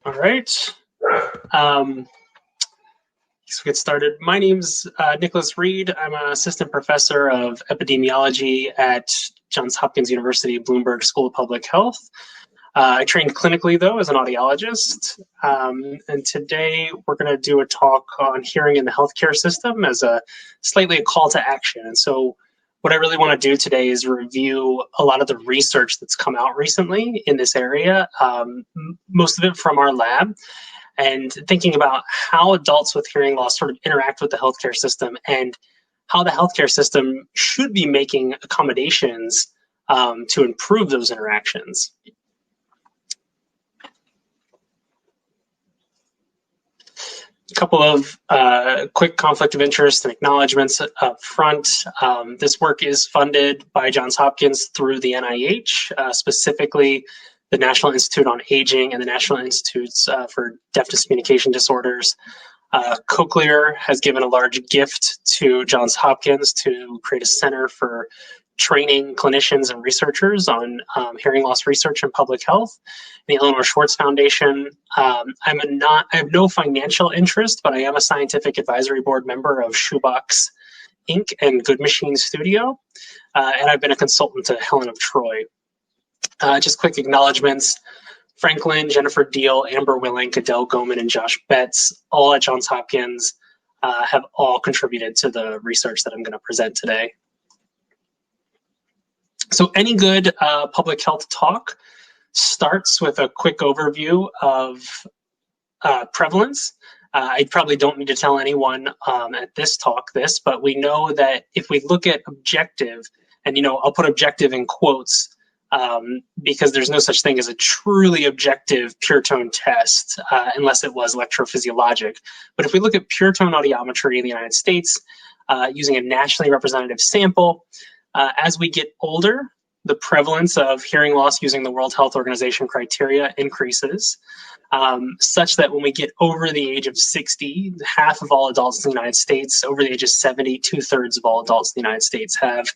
All right. Let's get started. My name's Nicholas Reed. I'm an assistant professor of epidemiology at Johns Hopkins University Bloomberg School of Public Health. I trained clinically, though, as an audiologist. And today we're going to do a talk on hearing in the healthcare system as slightly a call to action. And so what I really want to do today is review a lot of the research that's come out recently in this area, most of it from our lab, and thinking about how adults with hearing loss sort of interact with the healthcare system and how the healthcare system should be making accommodations to improve those interactions. A couple of quick conflict of interest and acknowledgements up front. This work is funded by Johns Hopkins through the NIH, specifically the National Institute on Aging and the National Institutes for Deafness Communication Disorders. Cochlear has given a large gift to Johns Hopkins to create a center for training clinicians and researchers on hearing loss research and public health. The Eleanor Schwartz Foundation. I have no financial interest, but I am a scientific advisory board member of Shoebox Inc. and Good Machine Studio, and I've been a consultant to Helen of Troy. Just quick acknowledgements. Franklin, Jennifer Deal, Amber Willink, Adele Goman, and Josh Betts, all at Johns Hopkins, have all contributed to the research that I'm going to present today. So any good public health talk starts with a quick overview of prevalence. I probably don't need to tell anyone at this talk this, but we know that if we look at objective, and I'll put objective in quotes because there's no such thing as a truly objective pure tone test unless it was electrophysiologic. But if we look at pure tone audiometry in the United States using a nationally representative sample, as we get older, the prevalence of hearing loss using the World Health Organization criteria increases, such that when we get over the age of 60, half of all adults in the United States, over the age of 70, 2/3 of all adults in the United States have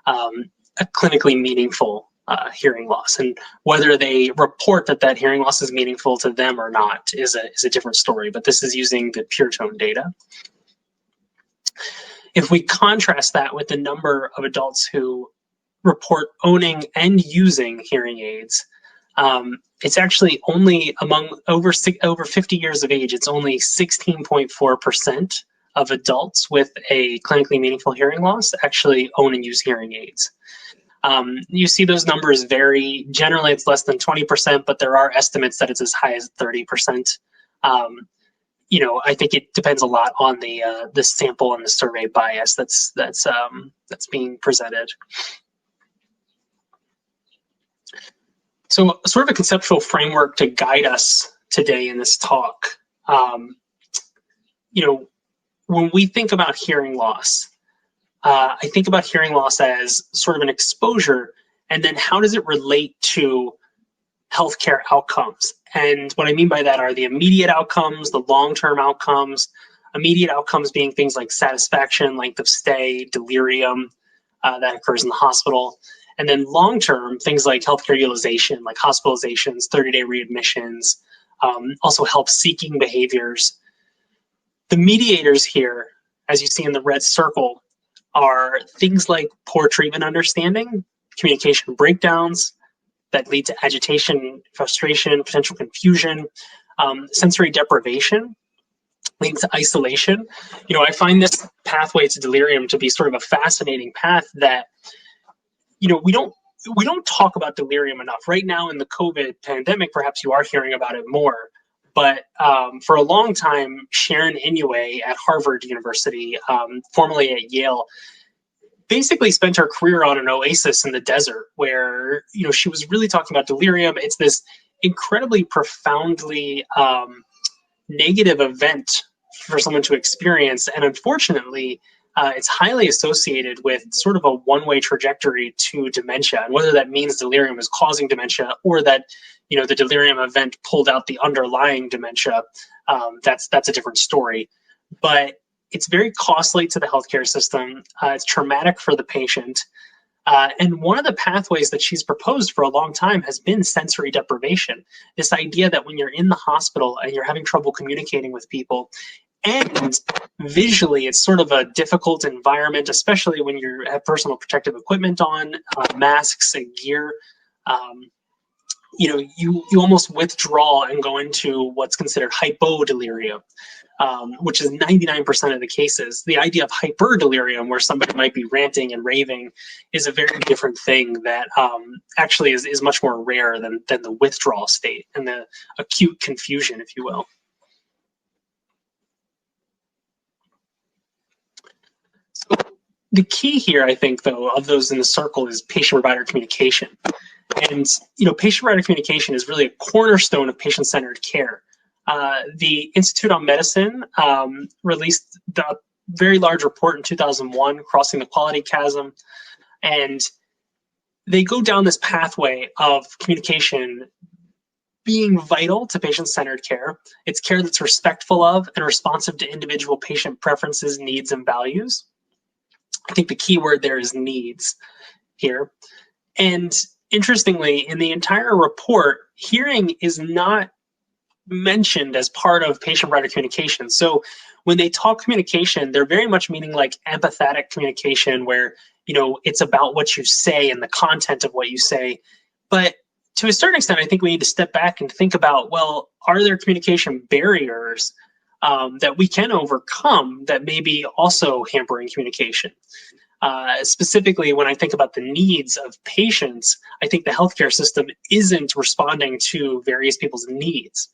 a clinically meaningful hearing loss. And whether they report that hearing loss is meaningful to them or not is a different story, but this is using the pure tone data. If we contrast that with the number of adults who report owning and using hearing aids, it's actually only among over 50 years of age, it's only 16.4% of adults with a clinically meaningful hearing loss actually own and use hearing aids. You see those numbers vary. Generally, it's less than 20%, but there are estimates that it's as high as 30%. I think it depends a lot on the sample and the survey bias that's being presented. So, sort of a conceptual framework to guide us today in this talk. When we think about hearing loss, I think about hearing loss as sort of an exposure, and then how does it relate to healthcare outcomes? And what I mean by that are the immediate outcomes, the long-term outcomes. Immediate outcomes being things like satisfaction, length of stay, delirium that occurs in the hospital. And then long-term, things like healthcare utilization, like hospitalizations, 30-day readmissions, also help-seeking behaviors. The mediators here, as you see in the red circle, are things like poor treatment understanding, communication breakdowns that lead to agitation, frustration, potential confusion, sensory deprivation, leading to isolation. I find this pathway to delirium to be sort of a fascinating path that, we don't talk about delirium enough. Right now in the COVID pandemic, perhaps you are hearing about it more. But for a long time, Sharon Inouye at Harvard University, formerly at Yale, basically spent her career on an oasis in the desert where, she was really talking about delirium. It's this incredibly profoundly negative event for someone to experience. And unfortunately, it's highly associated with sort of a one-way trajectory to dementia. And whether that means delirium is causing dementia or that, the delirium event pulled out the underlying dementia, that's a different story. But it's very costly to the healthcare system. It's traumatic for the patient. And one of the pathways that she's proposed for a long time has been sensory deprivation. This idea that when you're in the hospital and you're having trouble communicating with people, and visually it's sort of a difficult environment, especially when you have personal protective equipment on, masks and gear. You almost withdraw and go into what's considered hypodelirium, which is 99% of the cases. The idea of hyperdelirium, where somebody might be ranting and raving, is a very different thing that actually is much more rare than the withdrawal state and the acute confusion, if you will. So the key here, I think, though, of those in the circle is patient-provider communication. And patient-provider communication is really a cornerstone of patient-centered care. The Institute on Medicine released the very large report in 2001, Crossing the Quality Chasm, and they go down this pathway of communication being vital to patient-centered care. It's care that's respectful of and responsive to individual patient preferences, needs, and values. I think the key word there is needs here. And interestingly, in the entire report, hearing is not mentioned as part of patient-provider communication. So when they talk communication, they're very much meaning like empathetic communication, where it's about what you say and the content of what you say. But to a certain extent, I think we need to step back and think about, well, are there communication barriers that we can overcome that may be also hampering communication? Specifically, when I think about the needs of patients, I think the healthcare system isn't responding to various people's needs.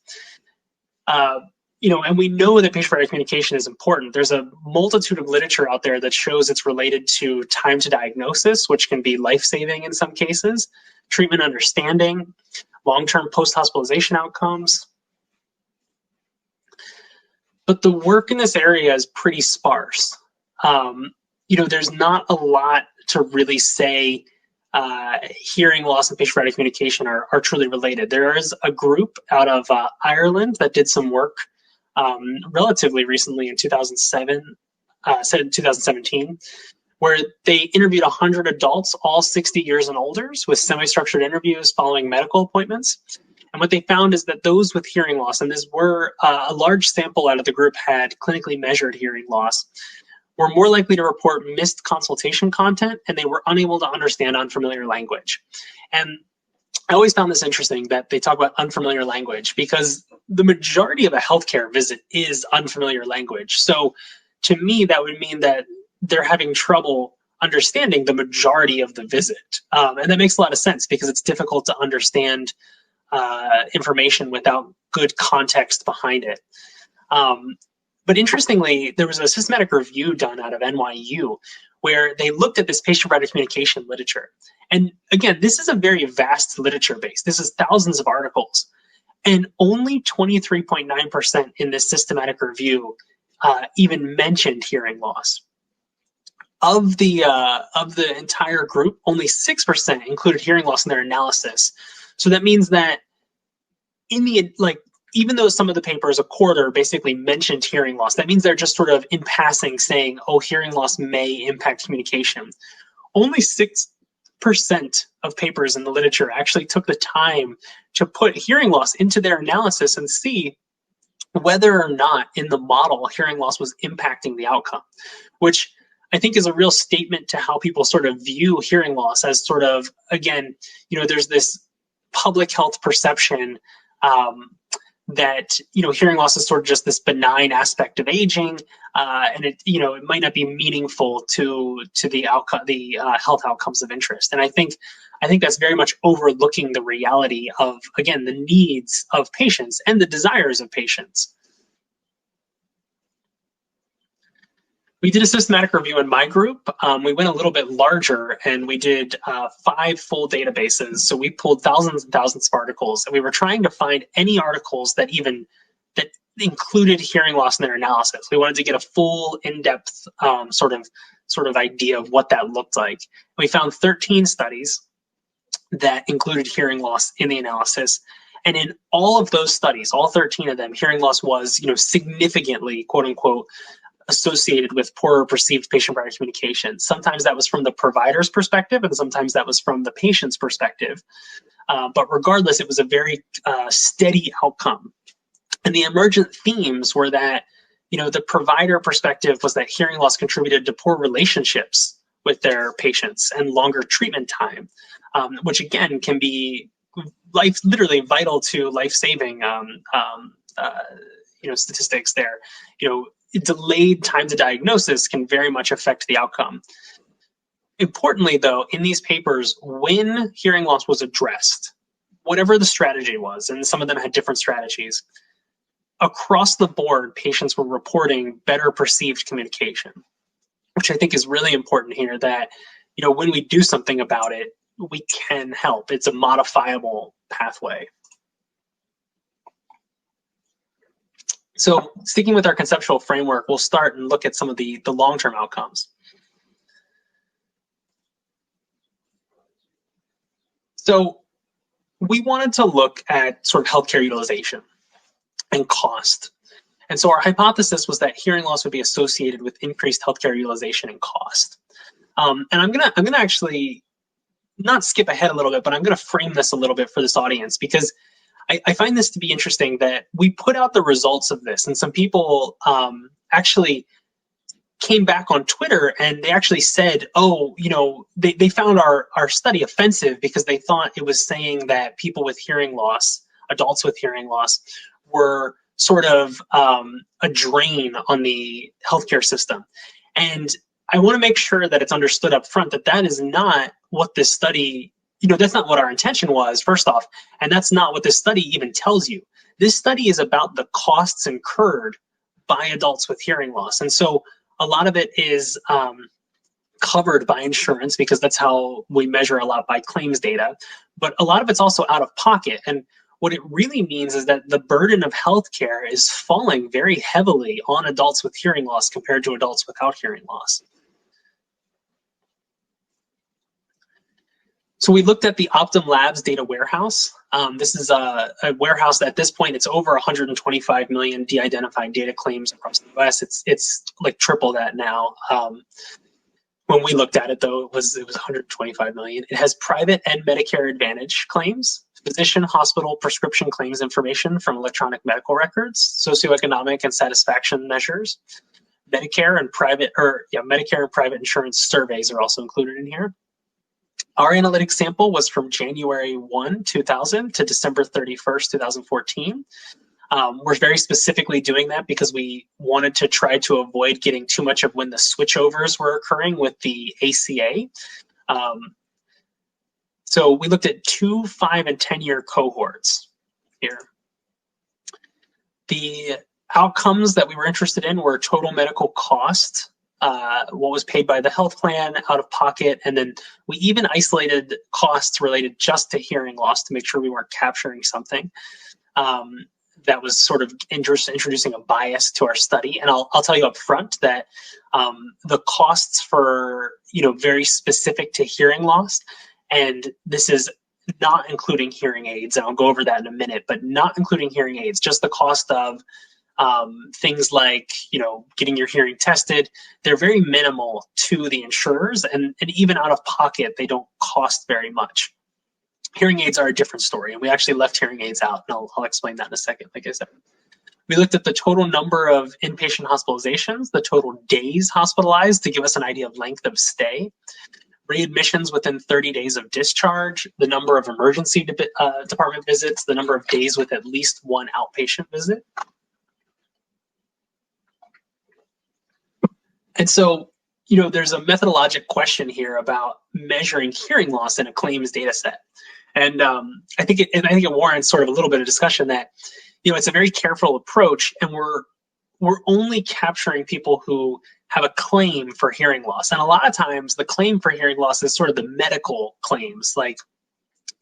And we know that patient-provider communication is important. There's a multitude of literature out there that shows it's related to time to diagnosis, which can be life-saving in some cases, treatment understanding, long-term post-hospitalization outcomes. But the work in this area is pretty sparse. There's not a lot to really say hearing loss and patient-provider communication are truly related. There is a group out of Ireland that did some work relatively recently in 2017, where they interviewed 100 adults, all 60 years and older, with semi-structured interviews following medical appointments. And what they found is that those with hearing loss, and this were a large sample out of the group had clinically measured hearing loss, were more likely to report missed consultation content, and they were unable to understand unfamiliar language. And I always found this interesting that they talk about unfamiliar language, because the majority of a healthcare visit is unfamiliar language. So to me, that would mean that they're having trouble understanding the majority of the visit. And that makes a lot of sense, because it's difficult to understand information without good context behind it. But interestingly, there was a systematic review done out of NYU where they looked at this patient-provider communication literature. And again, this is a very vast literature base. This is thousands of articles. And only 23.9% in this systematic review even mentioned hearing loss. Of the entire group, only 6% included hearing loss in their analysis. So that means that even though some of the papers, a quarter, basically mentioned hearing loss, that means they're just sort of in passing saying, oh, hearing loss may impact communication. Only 6% of papers in the literature actually took the time to put hearing loss into their analysis and see whether or not in the model hearing loss was impacting the outcome, which I think is a real statement to how people sort of view hearing loss as sort of, again, there's this public health perception that hearing loss is sort of just this benign aspect of aging, and it might not be meaningful to the outcome, the health outcomes of interest. And I think that's very much overlooking the reality of, again, the needs of patients and the desires of patients. We did a systematic review in my group. We went a little bit larger, and we did 5 full databases. So we pulled thousands and thousands of articles, and we were trying to find any articles that included hearing loss in their analysis. We wanted to get a full, in-depth sort of idea of what that looked like. We found 13 studies that included hearing loss in the analysis. And in all of those studies, all 13 of them, hearing loss was, significantly, quote unquote, associated with poorer perceived patient-provider communication. Sometimes that was from the provider's perspective, and sometimes that was from the patient's perspective. But regardless, it was a very steady outcome. And the emergent themes were that, the provider perspective was that hearing loss contributed to poor relationships with their patients and longer treatment time, which again can be literally vital to life-saving statistics there. Delayed time to diagnosis can very much affect the outcome. Importantly, though, in these papers, when hearing loss was addressed, whatever the strategy was, and some of them had different strategies, across the board, patients were reporting better perceived communication, which I think is really important here, that, when we do something about it, we can help. It's a modifiable pathway. So sticking with our conceptual framework, we'll start and look at some of the long-term outcomes. So we wanted to look at sort of healthcare utilization and cost. And so our hypothesis was that hearing loss would be associated with increased healthcare utilization and cost. And I'm gonna actually not skip ahead a little bit, but I'm gonna frame this a little bit for this audience, because I find this to be interesting that we put out the results of this, and some people actually came back on Twitter and they actually said, oh, they found our study offensive because they thought it was saying that people with hearing loss, adults with hearing loss, were sort of a drain on the healthcare system. And I want to make sure that it's understood up front that that is not what this study, that's not what our intention was, first off, and that's not what this study even tells you. This study is about the costs incurred by adults with hearing loss. And so a lot of it is covered by insurance, because that's how we measure a lot, by claims data, but a lot of it's also out of pocket. And what it really means is that the burden of healthcare is falling very heavily on adults with hearing loss compared to adults without hearing loss. So we looked at the Optum Labs data warehouse. This is a warehouse that at this point, it's over 125 million de-identified data claims across the US. It's like triple that now. When we looked at it, though, it was 125 million. It has private and Medicare Advantage claims, physician, hospital, prescription claims information from electronic medical records, socioeconomic and satisfaction measures, Medicare and private insurance surveys are also included in here. Our analytics sample was from January 1, 2000 to December 31st, 2014. We're very specifically doing that because we wanted to try to avoid getting too much of when the switchovers were occurring with the ACA. So we looked at 2, 5, and 10-year cohorts here. The outcomes that we were interested in were total medical cost, what was paid by the health plan, out of pocket, and then we even isolated costs related just to hearing loss to make sure we weren't capturing something that was sort of introducing a bias to our study. And I'll tell you up front that the costs for, very specific to hearing loss, and this is not including hearing aids, and I'll go over that in a minute, but not including hearing aids, just the cost of things like, getting your hearing tested, they're very minimal to the insurers, and even out of pocket, they don't cost very much. Hearing aids are a different story, and we actually left hearing aids out, and I'll explain that in a second, like I said. We looked at the total number of inpatient hospitalizations, the total days hospitalized to give us an idea of length of stay, readmissions within 30 days of discharge, the number of emergency department visits, the number of days with at least one outpatient visit. And so, there's a methodologic question here about measuring hearing loss in a claims data set. And I think it warrants sort of a little bit of discussion that, it's a very careful approach, and we're only capturing people who have a claim for hearing loss. And a lot of times the claim for hearing loss is sort of the medical claims, like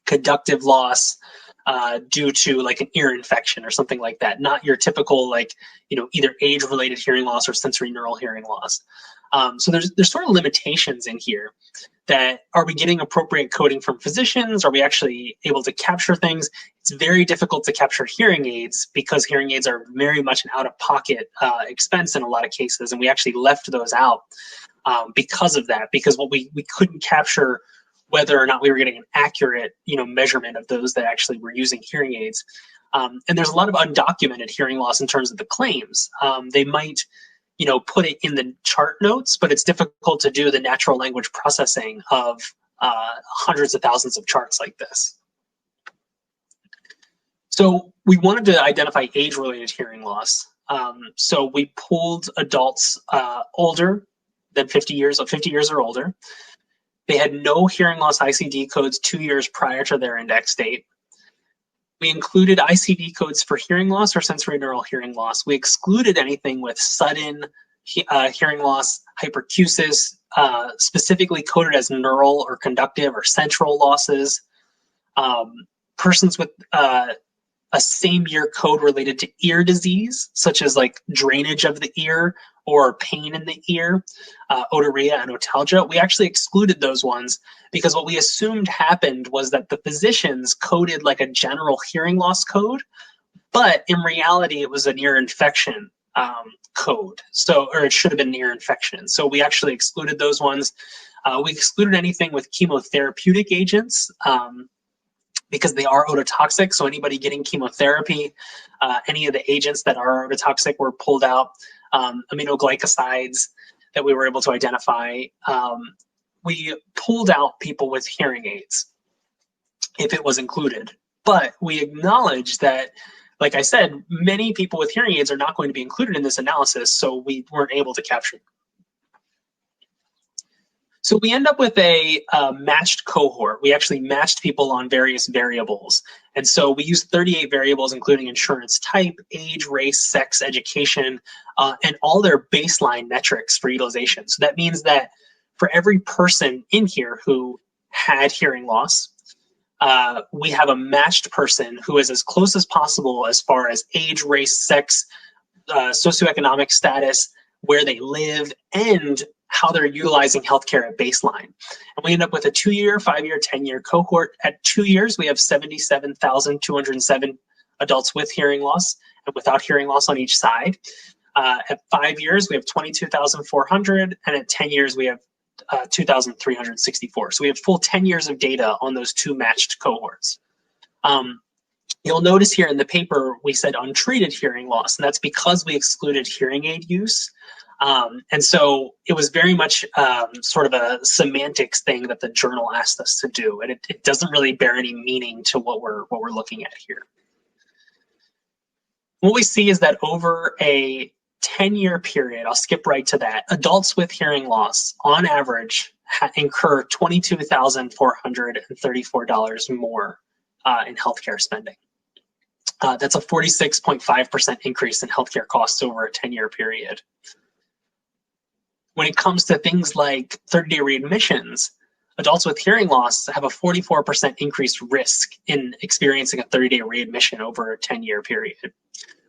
conductive loss due to like an ear infection or something like that, not your typical either age-related hearing loss or sensory neural hearing loss. So there's sort of limitations in here. That are we getting appropriate coding from physicians? Are we actually able to capture things? It's very difficult to capture hearing aids because hearing aids are very much an out-of-pocket expense in a lot of cases, and we actually left those out because of that. Because what we couldn't capture whether or not we were getting an accurate measurement of those that actually were using hearing aids. And there's a lot of undocumented hearing loss in terms of the claims. They might put it in the chart notes, but it's difficult to do the natural language processing of hundreds of thousands of charts like this. So we wanted to identify age-related hearing loss. So we pooled adults older than 50 years or older. They had no hearing loss ICD codes 2 years prior to their index date. We included ICD codes for hearing loss or sensory neural hearing loss. We excluded anything with sudden hearing loss, hyperacusis, specifically coded as neural or conductive or central losses. Persons with a same year code related to ear disease, such as like drainage of the ear or pain in the ear, otorrhea and otalgia. We actually excluded those ones because what we assumed happened was that the physicians coded like a general hearing loss code, but in reality, it was an ear infection code. Or it should have been ear infection. So we actually excluded those ones. We excluded anything with chemotherapeutic agents, because they are ototoxic. So anybody getting chemotherapy, any of the agents that are ototoxic were pulled out. Aminoglycosides that we were able to identify. We pulled out people with hearing aids if it was included. But we acknowledge that, like I said, many people with hearing aids are not going to be included in this analysis, so we weren't able to capture them. So we end up with a matched cohort. We actually matched people on various variables. And so we used 38 variables, including insurance type, age, race, sex, education, and all their baseline metrics for utilization. So that means that for every person in here who had hearing loss, we have a matched person who is as close as possible as far as age, race, sex, socioeconomic status, where they live, and how they're utilizing healthcare at baseline. And we end up with a 2-year, 5-year, 10-year cohort. At 2 years, we have 77,207 adults with hearing loss and without hearing loss on each side. At 5 years, we have 22,400, and at 10 years, we have 2,364. So we have full 10 years of data on those two matched cohorts. You'll notice here in the paper, we said untreated hearing loss, and that's because we excluded hearing aid use. And so it was very much sort of a semantics thing that the journal asked us to do, and it doesn't really bear any meaning to what we're looking at here. What we see is that over a 10-year period, I'll skip right to that, adults with hearing loss, on average, incur $22,434 more in healthcare spending. That's a 46.5% increase in healthcare costs over a 10-year period. When it comes to things like 30-day readmissions, adults with hearing loss have a 44% increased risk in experiencing a 30-day readmission over a 10-year period,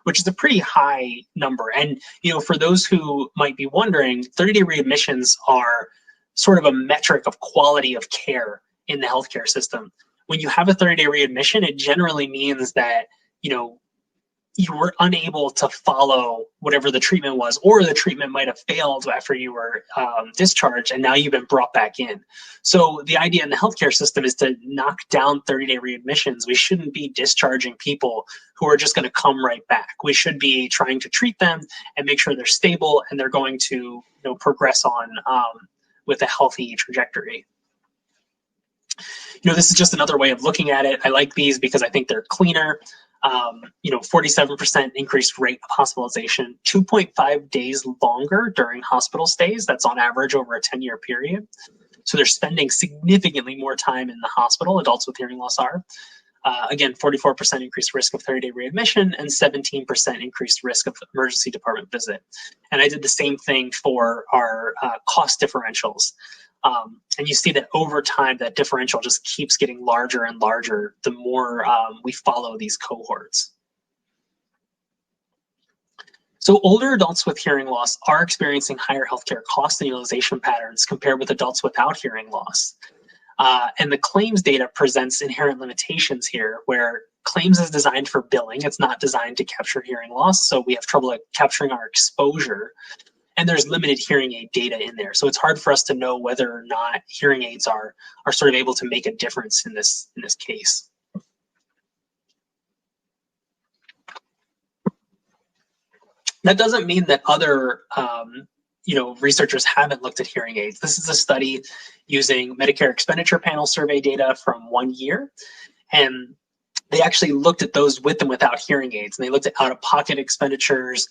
which is a pretty high number. And for those who might be wondering, 30-day readmissions are sort of a metric of quality of care in the healthcare system. When you have a 30-day readmission, it generally means that you were unable to follow whatever the treatment was, or the treatment might have failed after you were discharged, and now you've been brought back in. So the idea in the healthcare system is to knock down 30-day readmissions. We shouldn't be discharging people who are just going to come right back. We should be trying to treat them and make sure they're stable and they're going to progress on with a healthy trajectory. This is just another way of looking at it. I like these because I think they're cleaner. 47% increased rate of hospitalization, 2.5 days longer during hospital stays. That's on average over a 10-year period. So they're spending significantly more time in the hospital, adults with hearing loss are. Again, 44% increased risk of 30-day readmission and 17% increased risk of emergency department visit. And I did the same thing for our cost differentials. And you see that over time, that differential just keeps getting larger and larger the more we follow these cohorts. So older adults with hearing loss are experiencing higher healthcare costs and utilization patterns compared with adults without hearing loss. And the claims data presents inherent limitations here, where claims is designed for billing. It's not designed to capture hearing loss, so we have trouble capturing our exposure. And there's limited hearing aid data in there, so it's hard for us to know whether or not hearing aids are sort of able to make a difference in this case. That doesn't mean that other researchers haven't looked at hearing aids. This is a study using Medicare expenditure panel survey data from 1 year, and they actually looked at those with and without hearing aids, and they looked at out-of-pocket expenditures,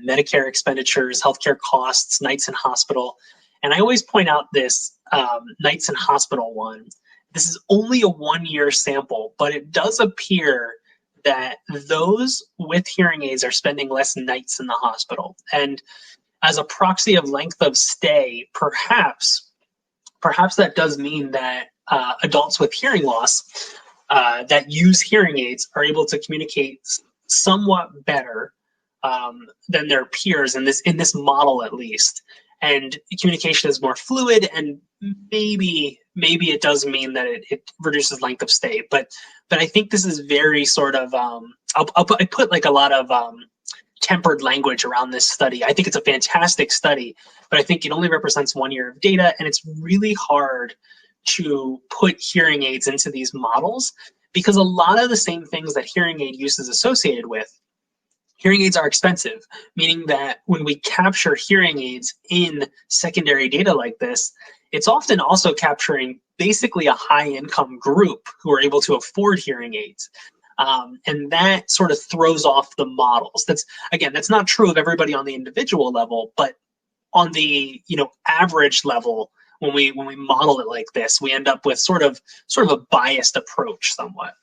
Medicare expenditures, healthcare costs, nights in hospital. And I always point out this nights in hospital one. This is only a 1-year sample, but it does appear that those with hearing aids are spending less nights in the hospital. And as a proxy of length of stay, perhaps that does mean that adults with hearing loss that use hearing aids are able to communicate somewhat better than their peers in this model, at least. And communication is more fluid, and maybe it does mean that it reduces length of stay. But I think this is very sort of I put like a lot of tempered language around this study. I think it's a fantastic study, but I think it only represents 1 year of data, and it's really hard to put hearing aids into these models because a lot of the same things that hearing aid use is associated with. Hearing aids are expensive, meaning that when we capture hearing aids in secondary data like this, it's often also capturing basically a high-income group who are able to afford hearing aids. And that sort of throws off the models. That's not true of everybody on the individual level, but on the average level, when we model it like this, we end up with sort of a biased approach somewhat.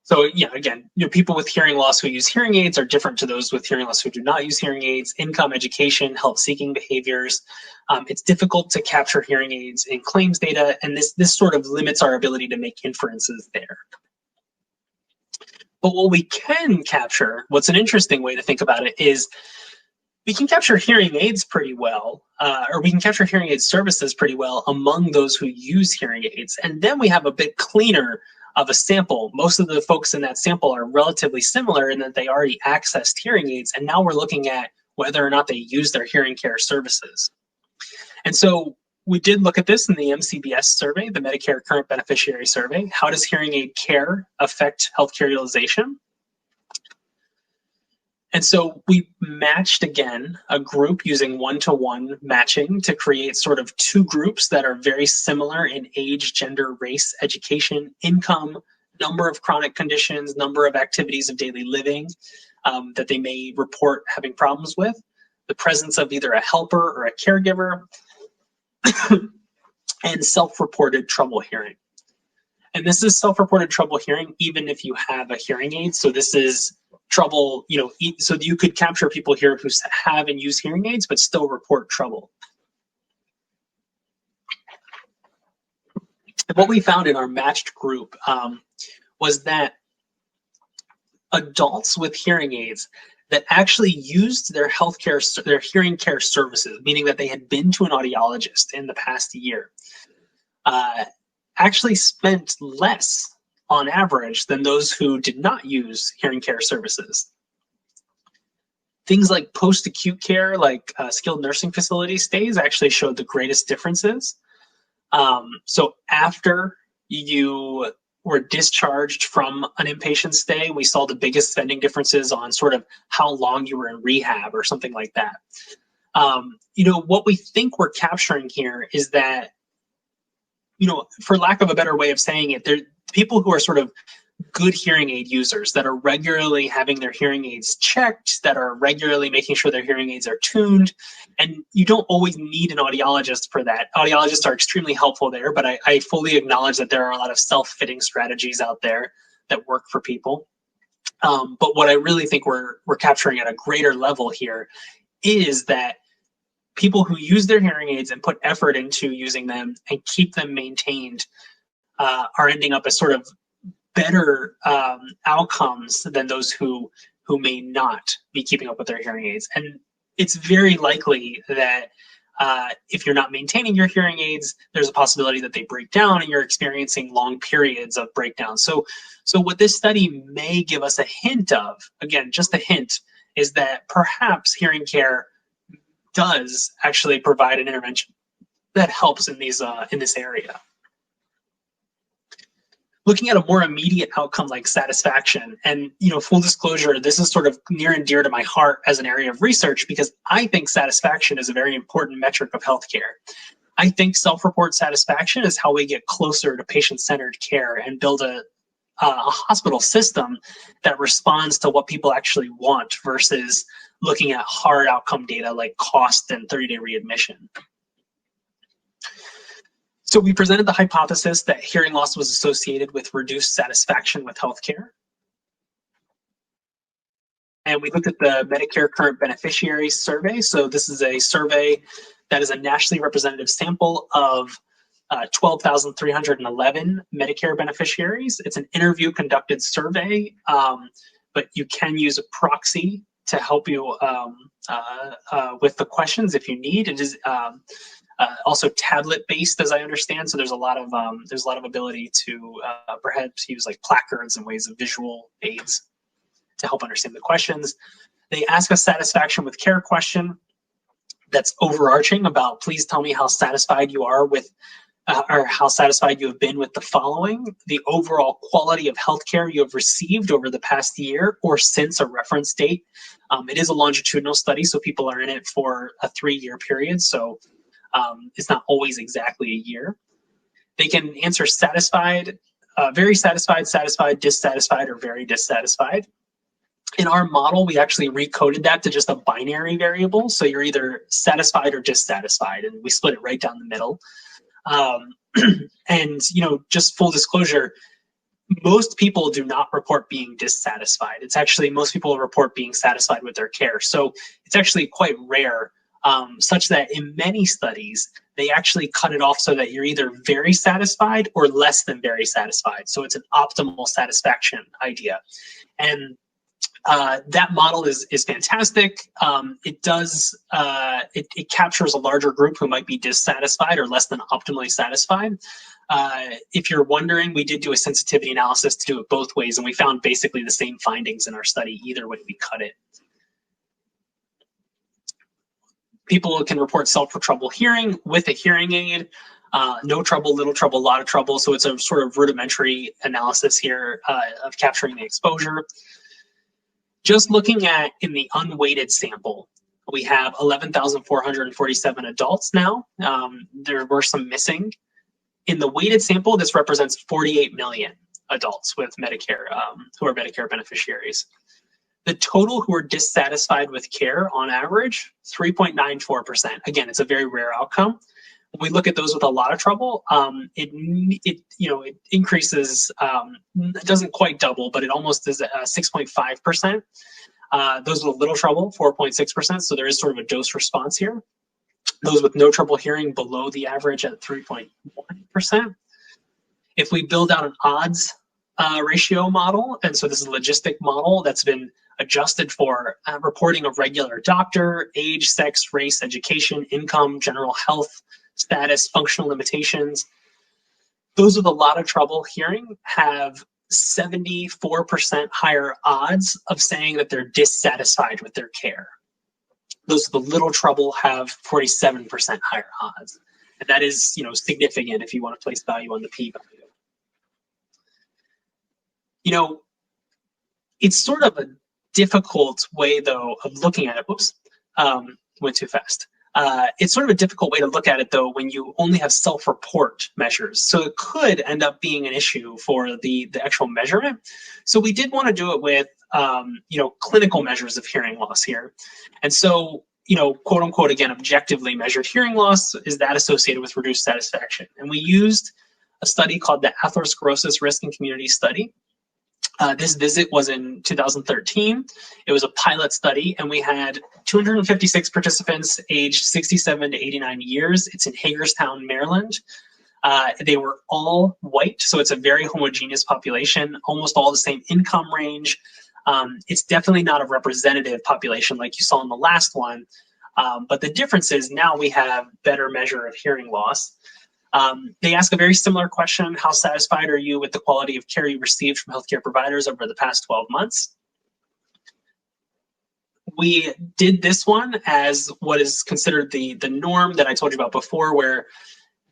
So yeah, again, people with hearing loss who use hearing aids are different to those with hearing loss who do not use hearing aids. Income, education, help-seeking behaviors. It's difficult to capture hearing aids in claims data, and this sort of limits our ability to make inferences there. But what we can capture, what's an interesting way to think about it, is we can capture hearing aids pretty well, or we can capture hearing aid services pretty well among those who use hearing aids. And then we have a bit cleaner of a sample. Most of the folks in that sample are relatively similar in that they already accessed hearing aids, and now we're looking at whether or not they use their hearing care services. And so we did look at this in the MCBS survey, the Medicare Current Beneficiary Survey. How does hearing aid care affect healthcare utilization? And so we matched, again, a group using one-to-one matching to create sort of two groups that are very similar in age, gender, race, education, income, number of chronic conditions, number of activities of daily living that they may report having problems with, the presence of either a helper or a caregiver, and self-reported trouble hearing. And this is self-reported trouble hearing even if you have a hearing aid. So this is trouble, so you could capture people here who have and use hearing aids but still report trouble. And what we found in our matched group was that adults with hearing aids that actually used their hearing care services, meaning that they had been to an audiologist in the past year, actually spent less on average than those who did not use hearing care services. Things like post-acute care, like skilled nursing facility stays, actually showed the greatest differences. So after you were discharged from an inpatient stay, we saw the biggest spending differences on sort of how long you were in rehab or something like that. What we think we're capturing here is that, for lack of a better way of saying it, they're people who are sort of good hearing aid users that are regularly having their hearing aids checked, that are regularly making sure their hearing aids are tuned. And you don't always need an audiologist for that. Audiologists are extremely helpful there, but I fully acknowledge that there are a lot of self-fitting strategies out there that work for people. But what I really think we're capturing at a greater level here is that people who use their hearing aids and put effort into using them and keep them maintained are ending up as sort of better outcomes than those who who may not be keeping up with their hearing aids. And it's very likely that if you're not maintaining your hearing aids, there's a possibility that they break down and you're experiencing long periods of breakdown. So what this study may give us a hint of, again, just a hint, is that perhaps hearing care does actually provide an intervention that helps in these in this area. Looking at a more immediate outcome like satisfaction, and full disclosure, this is sort of near and dear to my heart as an area of research because I think satisfaction is a very important metric of healthcare. I think self-report satisfaction is how we get closer to patient-centered care and build a hospital system that responds to what people actually want versus looking at hard outcome data like cost and 30-day readmission. So we presented the hypothesis that hearing loss was associated with reduced satisfaction with healthcare. And we looked at the Medicare Current Beneficiaries Survey. So this is a survey that is a nationally representative sample of 12,311 Medicare beneficiaries. It's an interview conducted survey, but you can use a proxy to help you with the questions if you need. It is also tablet-based, as I understand. So there's a lot of ability to perhaps use like placards and ways of visual aids to help understand the questions. They ask a satisfaction with care question that's overarching about, please tell me how satisfied you are with, or how satisfied you have been with the following: the overall quality of healthcare you have received over the past year or since a reference date. It is a longitudinal study, so people are in it for a 3-year period. So it's not always exactly a year. They can answer satisfied, very satisfied, satisfied, dissatisfied, or very dissatisfied. In our model, we actually recoded that to just a binary variable. So you're either satisfied or dissatisfied, and we split it right down the middle. And, just full disclosure, most people do not report being dissatisfied. It's actually, most people report being satisfied with their care. So it's actually quite rare, such that in many studies, they actually cut it off so that you're either very satisfied or less than very satisfied. So it's an optimal satisfaction idea. And that model is fantastic. It does, it captures a larger group who might be dissatisfied or less than optimally satisfied. If you're wondering, we did do a sensitivity analysis to do it both ways, and we found basically the same findings in our study either way we cut it. People can report self-trouble hearing with a hearing aid, no trouble, little trouble, a lot of trouble. So it's a sort of rudimentary analysis here of capturing the exposure. Just looking at in the unweighted sample, we have 11,447 adults now. There were some missing. In the weighted sample, this represents 48 million adults with Medicare, who are Medicare beneficiaries. The total who are dissatisfied with care on average, 3.94%. Again, it's a very rare outcome. When we look at those with a lot of trouble, it increases. It doesn't quite double, but it almost is 6.5%. Those with a little trouble, 4.6%. So there is sort of a dose response here. Those with no trouble hearing below the average at 3.1%. If we build out an odds ratio model, and so this is a logistic model that's been adjusted for reporting a regular doctor, age, sex, race, education, income, general health status, functional limitations. Those with a lot of trouble hearing have 74% higher odds of saying that they're dissatisfied with their care. Those with a little trouble have 47% higher odds. And that is, significant if you want to place value on the p-value. It's sort of a difficult way, though, of looking at it. Whoops, went too fast. It's sort of a difficult way to look at it, though, when you only have self-report measures. So it could end up being an issue for the actual measurement. So we did want to do it with, clinical measures of hearing loss here. And so, quote unquote, again, objectively measured hearing loss, is that associated with reduced satisfaction? And we used a study called the Atherosclerosis Risk and Community Study. This visit was in 2013. It was a pilot study, and we had 256 participants aged 67 to 89 years. It's in Hagerstown, Maryland. They were all white, so it's a very homogeneous population, almost all the same income range. It's definitely not a representative population like you saw in the last one, but the difference is now we have better measure of hearing loss. They ask a very similar question: how satisfied are you with the quality of care you received from healthcare providers over the past 12 months? We did this one as what is considered the norm that I told you about before, where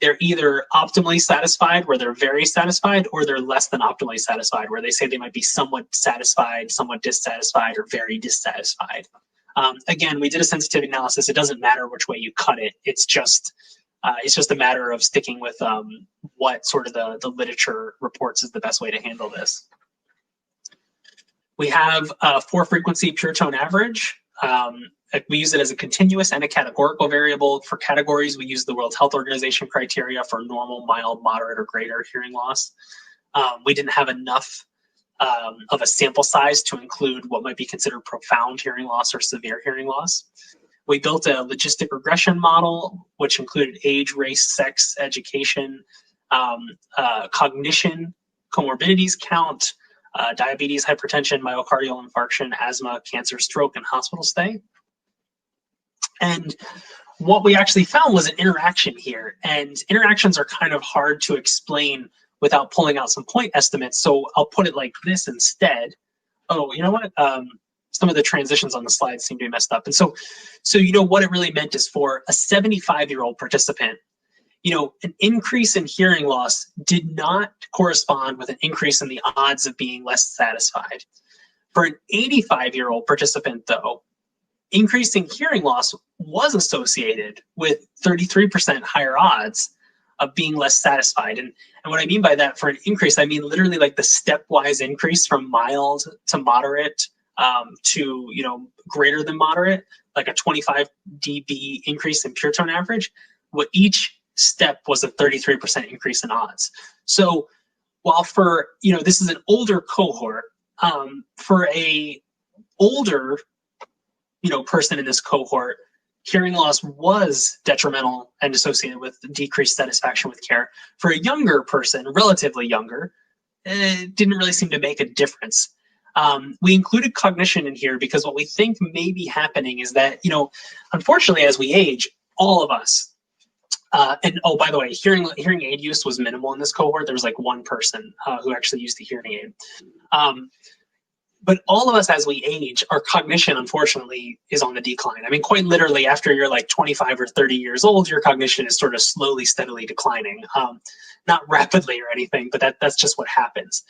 they're either optimally satisfied, where they're very satisfied, or they're less than optimally satisfied, where they say they might be somewhat satisfied, somewhat dissatisfied, or very dissatisfied. Again, we did a sensitivity analysis. It doesn't matter which way you cut it. It's just a matter of sticking with what sort of the literature reports is the best way to handle this. We have a 4-frequency pure tone average. We use it as a continuous and a categorical variable. For categories, we use the World Health Organization criteria for normal, mild, moderate, or greater hearing loss. We didn't have enough of a sample size to include what might be considered profound hearing loss or severe hearing loss. We built a logistic regression model, which included age, race, sex, education, cognition, comorbidities count, diabetes, hypertension, myocardial infarction, asthma, cancer, stroke, and hospital stay. And what we actually found was an interaction here. And interactions are kind of hard to explain without pulling out some point estimates. So I'll put it like this instead. Oh, you know what? Some of the transitions on the slides seem to be messed up. And so you know what it really meant is for a 75-year-old participant, you know, an increase in hearing loss did not correspond with an increase in the odds of being less satisfied. For an 85-year-old participant, though, increasing hearing loss was associated with 33% higher odds of being less satisfied. And what I mean by that, for an increase, I mean literally like the stepwise increase from mild to moderate to, you know, greater than moderate, like a 25 dB increase in pure tone average. What each step was a 33% increase in odds. So while for, you know, this is an older cohort, for a older, you know, person in this cohort, hearing loss was detrimental and associated with decreased satisfaction with care. For a younger person, relatively younger, it didn't really seem to make a difference. We included cognition in here because what we think may be happening is that, you know, unfortunately, as we age, all of us, and oh, by the way, hearing aid use was minimal in this cohort. There was like one person who actually used the hearing aid. But all of us, as we age, our cognition, unfortunately, is on the decline. I mean, quite literally, after you're like 25 or 30 years old, your cognition is sort of slowly, steadily declining. Not rapidly or anything, but that's just what happens.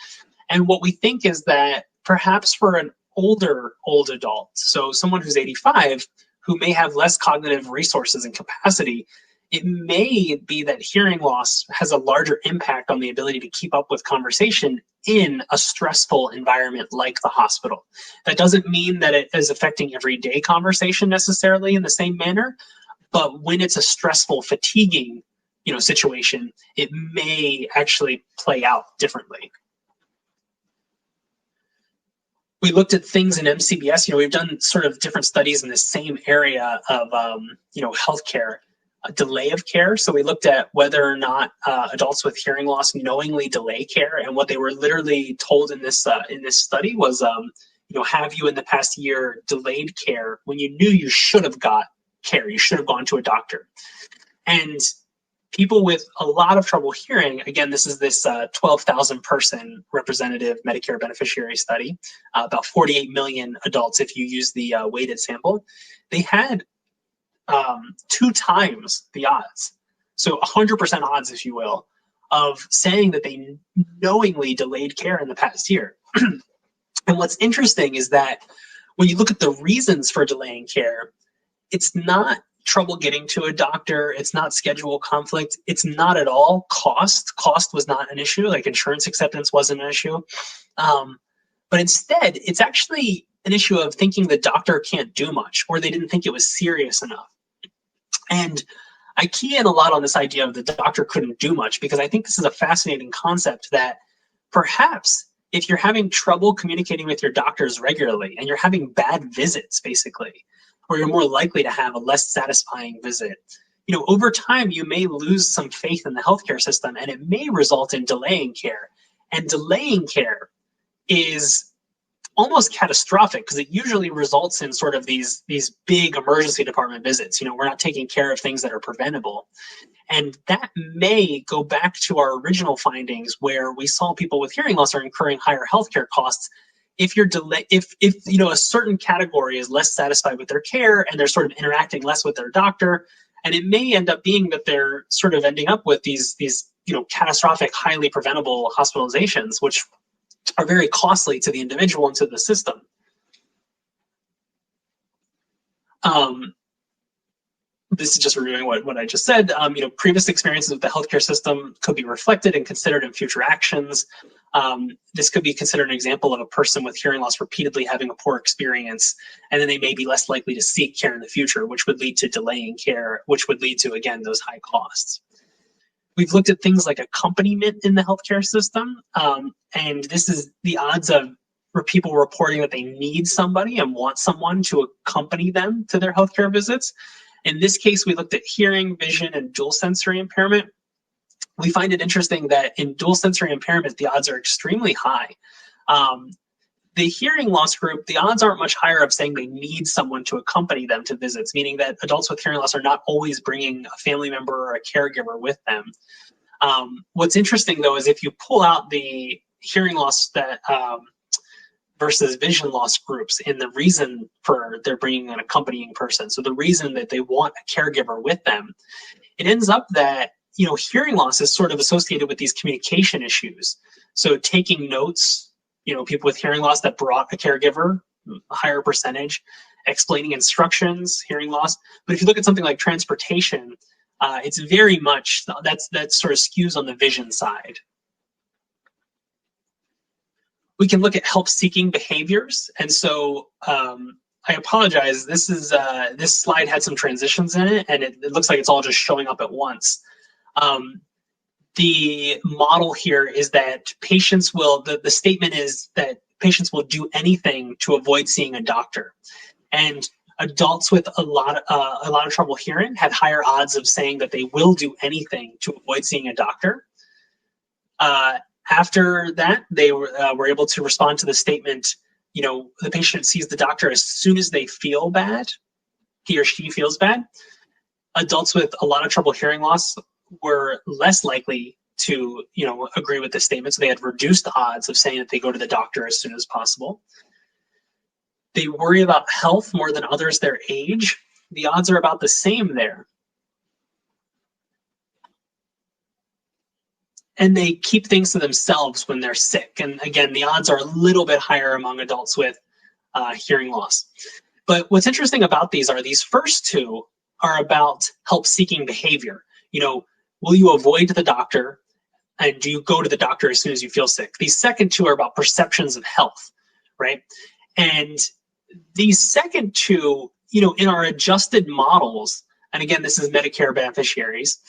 And what we think is that perhaps for an old adult, so someone who's 85, who may have less cognitive resources and capacity, it may be that hearing loss has a larger impact on the ability to keep up with conversation in a stressful environment like the hospital. That doesn't mean that it is affecting everyday conversation necessarily in the same manner, but when it's a stressful, fatiguing, you know, situation, it may actually play out differently. We looked at things in MCBS. You know, we've done sort of different studies in the same area of, you know, healthcare. Delay of care. So we looked at whether or not adults with hearing loss knowingly delay care, and what they were literally told in this study was, you know, have you in the past year delayed care when you knew you should have got care? You should have gone to a doctor. And people with a lot of trouble hearing, again, this is this 12,000 person representative Medicare beneficiary study, about 48 million adults if you use the weighted sample. They had 2 times the odds, so 100% odds, if you will, of saying that they knowingly delayed care in the past year. And what's interesting is that when you look at the reasons for delaying care, it's not trouble getting to a doctor, it's not schedule conflict, it's not at all cost. Cost was not an issue, like insurance acceptance wasn't an issue. But instead, it's actually an issue of thinking the doctor can't do much, or they didn't think it was serious enough. And I key in a lot on this idea of the doctor couldn't do much, because I think this is a fascinating concept that perhaps if you're having trouble communicating with your doctors regularly and you're having bad visits, basically, or you're more likely to have a less satisfying visit, you know, over time, you may lose some faith in the healthcare system, and it may result in delaying care. And delaying care is almost catastrophic because it usually results in sort of these big emergency department visits. We're not taking care of things that are preventable. And that may go back to our original findings where we saw people with hearing loss are incurring higher healthcare costs if a certain category is less satisfied with their care and they're sort of interacting less with their doctor. And it may end up being that they're sort of ending up with these catastrophic, highly preventable hospitalizations, which are very costly to the individual and to the system. This is just reviewing what I just said. Previous experiences with the healthcare system could be reflected and considered in future actions. This could be considered an example of a person with hearing loss repeatedly having a poor experience, and then they may be less likely to seek care in the future, which would lead to delaying care, which would lead to, again, those high costs. We've looked at things like accompaniment in the healthcare system, and this is the odds of people reporting that they need somebody and want someone to accompany them to their healthcare visits. In this case, we looked at hearing, vision, and dual sensory impairment. We find it interesting that in dual sensory impairment, the odds are extremely high. The hearing loss group, the odds aren't much higher of saying they need someone to accompany them to visits, meaning that adults with hearing loss are not always bringing a family member or a caregiver with them. What's interesting, though, is if you pull out the hearing loss that versus vision loss groups and the reason for they're bringing an accompanying person, so the reason that they want a caregiver with them, it ends up that hearing loss is sort of associated with these communication issues. So taking notes, people with hearing loss that brought a caregiver, a higher percentage, explaining instructions, hearing loss. But if you look at something like transportation, it's very much, that sort of skews on the vision side. We can look at help-seeking behaviors. And so I apologize, this slide had some transitions in it, and it looks like it's all just showing up at once. The model here is that patients will, the statement is that patients will do anything to avoid seeing a doctor. And adults with a lot of trouble hearing had higher odds of saying that they will do anything to avoid seeing a doctor. After that, they were able to respond to the statement, the patient sees the doctor as soon as they feel bad, he or she feels bad. Adults with a lot of trouble hearing loss were less likely to, agree with this statement. So they had reduced odds of saying that they go to the doctor as soon as possible. They worry about health more than others their age. The odds are about the same there. And they keep things to themselves when they're sick. And again, the odds are a little bit higher among adults with hearing loss. But what's interesting about these first two are about help-seeking behavior. Will you avoid the doctor, and do you go to the doctor as soon as you feel sick? These second two are about perceptions of health, right? And these second two, in our adjusted models, and again, this is Medicare beneficiaries,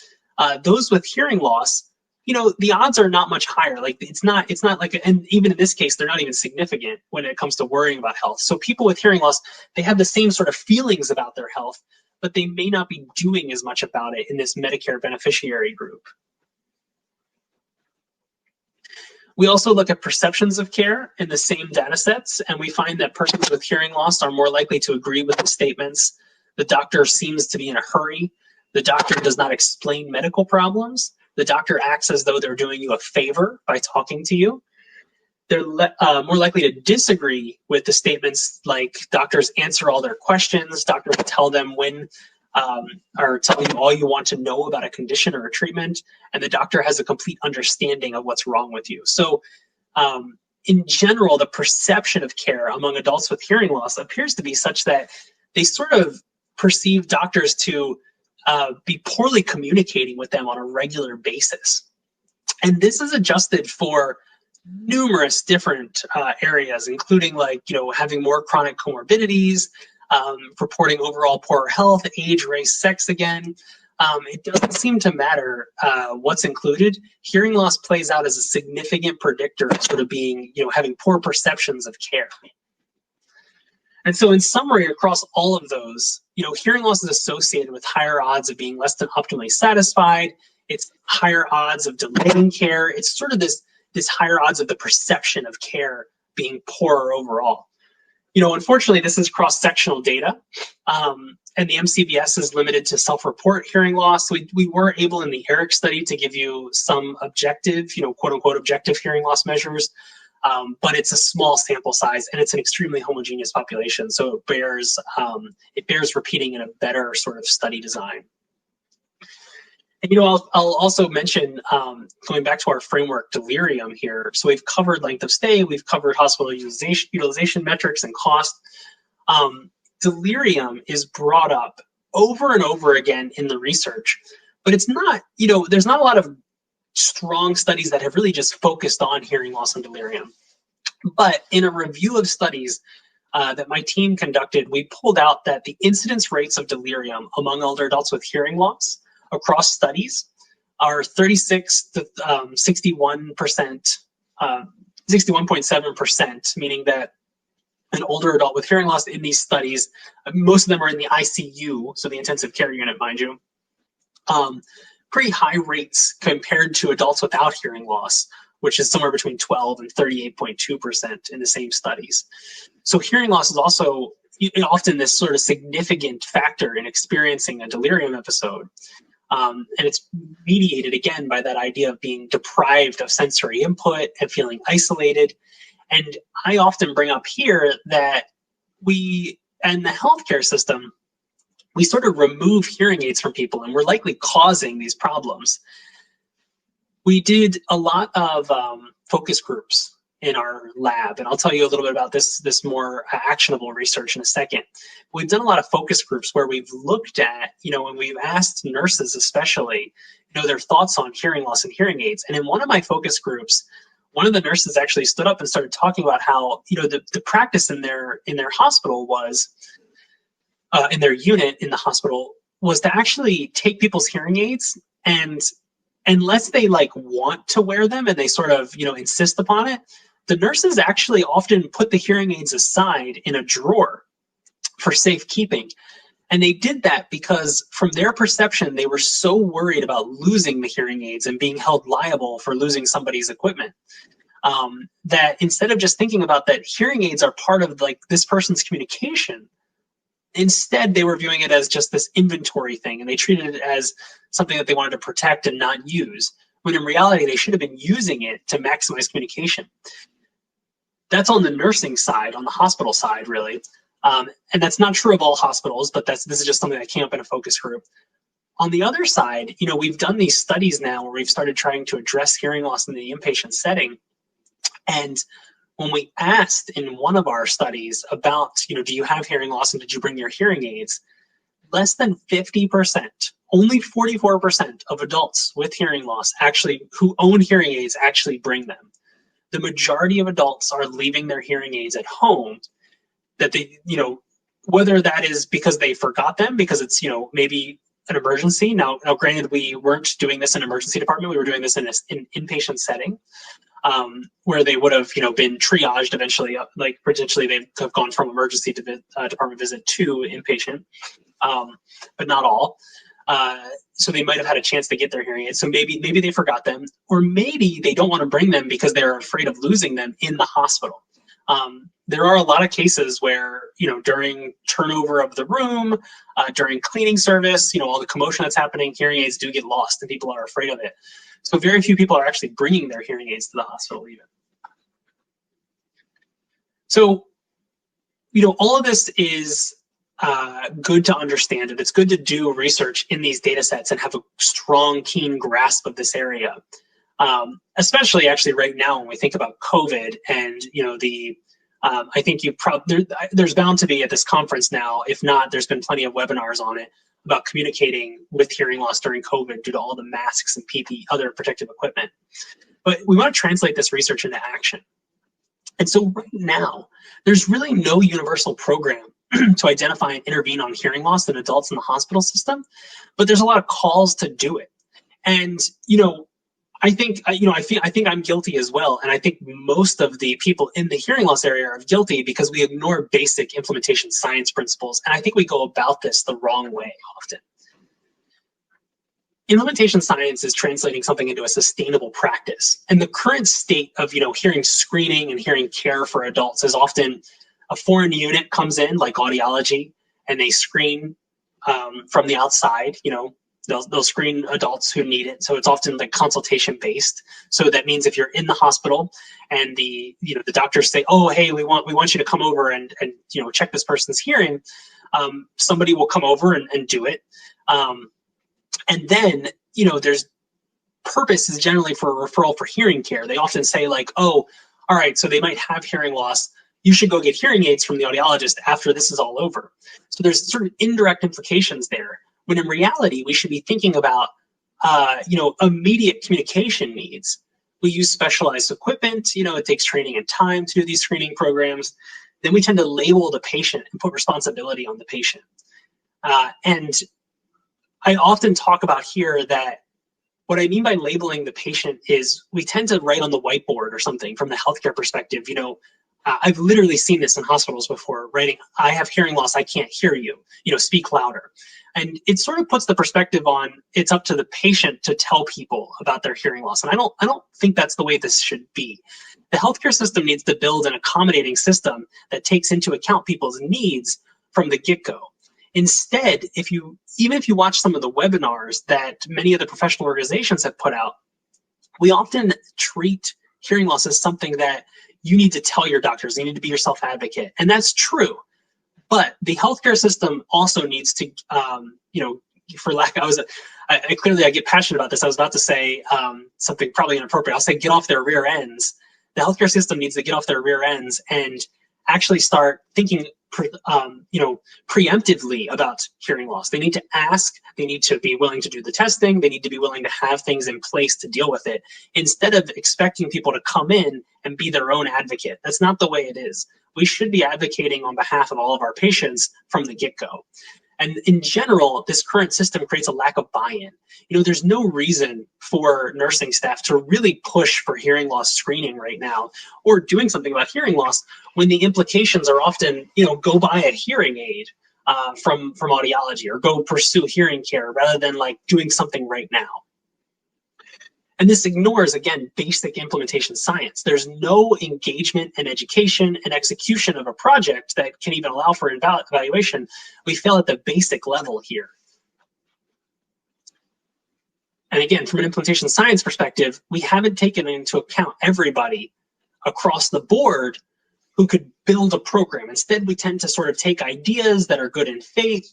those with hearing loss, the odds are not much higher. Like it's not like, and even in this case, they're not even significant when it comes to worrying about health. So people with hearing loss, they have the same sort of feelings about their health, but they may not be doing as much about it in this Medicare beneficiary group. We also look at perceptions of care in the same data sets, and we find that persons with hearing loss are more likely to agree with the statements. The doctor seems to be in a hurry. The doctor does not explain medical problems. The doctor acts as though they're doing you a favor by talking to you. They're more likely to disagree with the statements like doctors answer all their questions, doctor will tell them when, or tell you all you want to know about a condition or a treatment, and the doctor has a complete understanding of what's wrong with you. So in general, the perception of care among adults with hearing loss appears to be such that they sort of perceive doctors to be poorly communicating with them on a regular basis. And this is adjusted for numerous different areas, including having more chronic comorbidities, reporting overall poorer health, age, race, sex again. It doesn't seem to matter what's included. Hearing loss plays out as a significant predictor of sort of being, having poor perceptions of care. And so in summary, across all of those, hearing loss is associated with higher odds of being less than optimally satisfied. It's higher odds of delaying care. It's sort of this higher odds of the perception of care being poorer overall. Unfortunately, this is cross-sectional data, and the MCVS is limited to self-report hearing loss. We were able in the ERIC study to give you some objective, quote-unquote objective hearing loss measures, but it's a small sample size and it's an extremely homogeneous population, so it bears repeating in a better sort of study design. And I'll also mention, going back to our framework, delirium here. So we've covered length of stay, we've covered hospital utilization metrics and cost. Delirium is brought up over and over again in the research, but it's not, there's not a lot of strong studies that have really just focused on hearing loss and delirium. But in a review of studies that my team conducted, we pulled out that the incidence rates of delirium among older adults with hearing loss across studies are 36 to 61%, 61.7%, meaning that an older adult with hearing loss in these studies, most of them are in the ICU, so the intensive care unit, mind you, pretty high rates compared to adults without hearing loss, which is somewhere between 12 and 38.2% in the same studies. So hearing loss is also often this sort of significant factor in experiencing a delirium episode. And it's mediated, again, by that idea of being deprived of sensory input and feeling isolated. And I often bring up here that we, in the healthcare system, we sort of remove hearing aids from people, and we're likely causing these problems. We did a lot of focus groups in our lab, and I'll tell you a little bit about this more actionable research in a second. We've done a lot of focus groups where we've looked at, and we've asked nurses especially, their thoughts on hearing loss and hearing aids. And in one of my focus groups, one of the nurses actually stood up and started talking about how, the practice in their hospital was, in their unit in the hospital, was to actually take people's hearing aids, and unless they want to wear them and they sort of, insist upon it, the nurses actually often put the hearing aids aside in a drawer for safekeeping. And they did that because from their perception, they were so worried about losing the hearing aids and being held liable for losing somebody's equipment, that instead of just thinking about that hearing aids are part of this person's communication, instead they were viewing it as just this inventory thing, and they treated it as something that they wanted to protect and not use, when in reality they should have been using it to maximize communication. That's on the nursing side, on the hospital side, really. And that's not true of all hospitals, but this is just something that came up in a focus group. On the other side, we've done these studies now where we've started trying to address hearing loss in the inpatient setting. And when we asked in one of our studies about, do you have hearing loss and did you bring your hearing aids? Less than 50%, only 44% of adults with hearing loss who own hearing aids actually bring them. The majority of adults are leaving their hearing aids at home, that they, whether that is because they forgot them, because it's, maybe an emergency. Now, granted, we weren't doing this in an emergency department. We were doing this in an inpatient setting, where they would have, been triaged eventually, potentially they have gone from emergency department visit to inpatient, but not all. So they might have had a chance to get their hearing aids. So maybe they forgot them, or maybe they don't want to bring them because they're afraid of losing them in the hospital. There are a lot of cases where, during turnover of the room, during cleaning service, all the commotion that's happening, hearing aids do get lost and people are afraid of it. So very few people are actually bringing their hearing aids to the hospital even. So, all of this is good to understand, and it's good to do research in these data sets and have a strong, keen grasp of this area. Especially actually right now when we think about COVID and, I think there's bound to be at this conference now, if not, there's been plenty of webinars on it about communicating with hearing loss during COVID due to all the masks and PPE, other protective equipment. But we want to translate this research into action. And so right now, there's really no universal program to identify and intervene on hearing loss in adults in the hospital system, but there's a lot of calls to do it. And, I think I'm guilty as well. And I think most of the people in the hearing loss area are guilty because we ignore basic implementation science principles. And I think we go about this the wrong way often. Implementation science is translating something into a sustainable practice. And the current state of, hearing screening and hearing care for adults is often a foreign unit comes in, like audiology, and they screen from the outside. They'll screen adults who need it. So it's often like consultation based. So that means if you're in the hospital and the doctors say, oh, hey, we want you to come over and check this person's hearing, somebody will come over and do it. And then, there's purpose is generally for a referral for hearing care. They often say like, oh, all right, so they might have hearing loss. You should go get hearing aids from the audiologist after this is all over. So there's sort of indirect implications there, when in reality, we should be thinking about, immediate communication needs. We use specialized equipment. It takes training and time to do these screening programs. Then we tend to label the patient and put responsibility on the patient. And I often talk about here that what I mean by labeling the patient is we tend to write on the whiteboard or something from the healthcare perspective. I've literally seen this in hospitals before, writing, I have hearing loss, I can't hear you, speak louder. And it sort of puts the perspective on, it's up to the patient to tell people about their hearing loss. And I don't think that's the way this should be. The healthcare system needs to build an accommodating system that takes into account people's needs from the get-go. Instead, even if you watch some of the webinars that many of the professional organizations have put out, we often treat hearing loss as something that you need to tell your doctors, you need to be your self-advocate. And that's true. But the healthcare system also needs to, for lack, I get passionate about this. I was about to say something probably inappropriate. I'll say get off their rear ends. The healthcare system needs to get off their rear ends and actually start thinking preemptively about hearing loss. They need to ask, they need to be willing to do the testing, they need to be willing to have things in place to deal with it, instead of expecting people to come in and be their own advocate. That's not the way it is. We should be advocating on behalf of all of our patients from the get-go. And in general, this current system creates a lack of buy-in. There's no reason for nursing staff to really push for hearing loss screening right now, or doing something about hearing loss, when the implications are often, go buy a hearing aid from audiology, or go pursue hearing care, rather than like doing something right now. And this ignores, again, basic implementation science. There's no engagement and education and execution of a project that can even allow for evaluation. We fail at the basic level here. And again, from an implementation science perspective, we haven't taken into account everybody across the board who could build a program. Instead, we tend to sort of take ideas that are good in faith,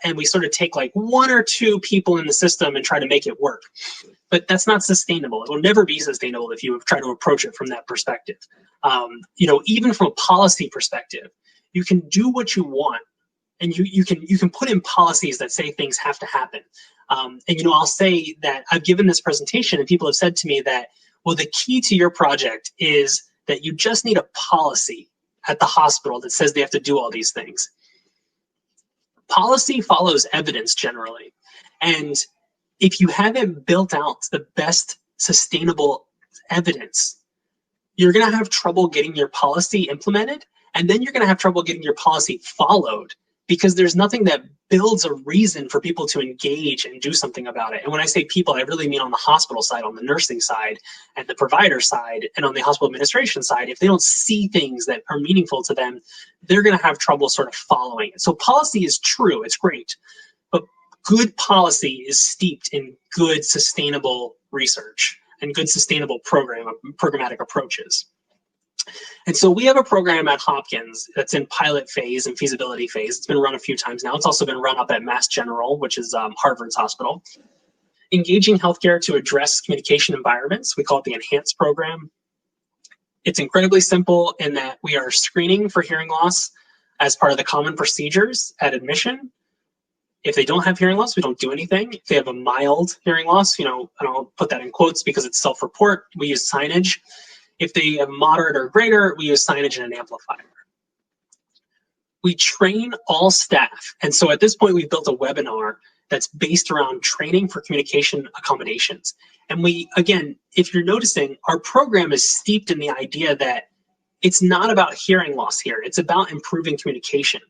and we sort of take like one or two people in the system and try to make it work. But that's not sustainable. It will never be sustainable if you try to approach it from that perspective. Even from a policy perspective, you can do what you want, and you can put in policies that say things have to happen. I'll say that I've given this presentation, and people have said to me that, well, the key to your project is that you just need a policy at the hospital that says they have to do all these things. Policy follows evidence generally. And if you haven't built out the best sustainable evidence, you're going to have trouble getting your policy implemented, and then you're going to have trouble getting your policy followed, because there's nothing that builds a reason for people to engage and do something about it. And when I say people, I really mean on the hospital side, on the nursing side, and the provider side, and on the hospital administration side. If they don't see things that are meaningful to them, they're going to have trouble sort of following it. So policy is true, it's great, but good policy is steeped in good sustainable research and good sustainable programmatic approaches. And so we have a program at Hopkins that's in pilot phase and feasibility phase. It's been run a few times now. It's also been run up at Mass General, which is Harvard's hospital. Engaging healthcare to address communication environments. We call it the Enhance program. It's incredibly simple in that we are screening for hearing loss as part of the common procedures at admission. If they don't have hearing loss, we don't do anything. If they have a mild hearing loss, and I'll put that in quotes because it's self-report, we use signage. If they have moderate or greater, we use signage and an amplifier. We train all staff. And so at this point, we've built a webinar that's based around training for communication accommodations. And again, if you're noticing, our program is steeped in the idea that it's not about hearing loss here. It's about improving communication.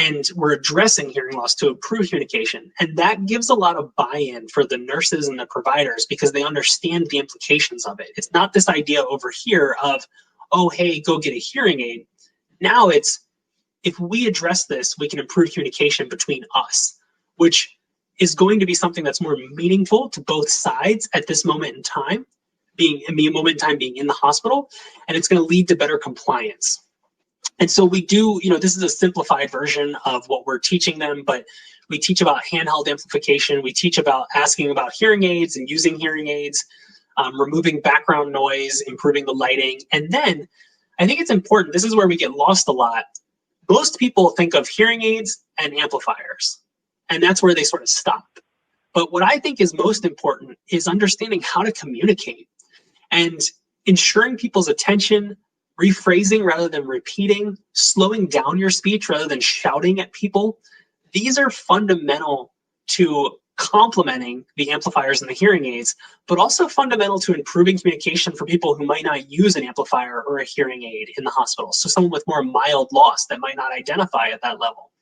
and we're addressing hearing loss to improve communication. And that gives a lot of buy-in for the nurses and the providers because they understand the implications of it. It's not this idea over here of, oh, hey, go get a hearing aid. Now it's, if we address this, we can improve communication between us, which is going to be something that's more meaningful to both sides at this moment in time, being in the hospital, and it's going to lead to better compliance. And so we do, this is a simplified version of what we're teaching them, but we teach about handheld amplification. We teach about asking about hearing aids and using hearing aids, removing background noise, improving the lighting. And then I think it's important, this is where we get lost a lot. Most people think of hearing aids and amplifiers, and that's where they sort of stop. But what I think is most important is understanding how to communicate and ensuring people's attention, rephrasing rather than repeating, slowing down your speech rather than shouting at people. These are fundamental to complementing the amplifiers and the hearing aids, but also fundamental to improving communication for people who might not use an amplifier or a hearing aid in the hospital. So someone with more mild loss that might not identify at that level.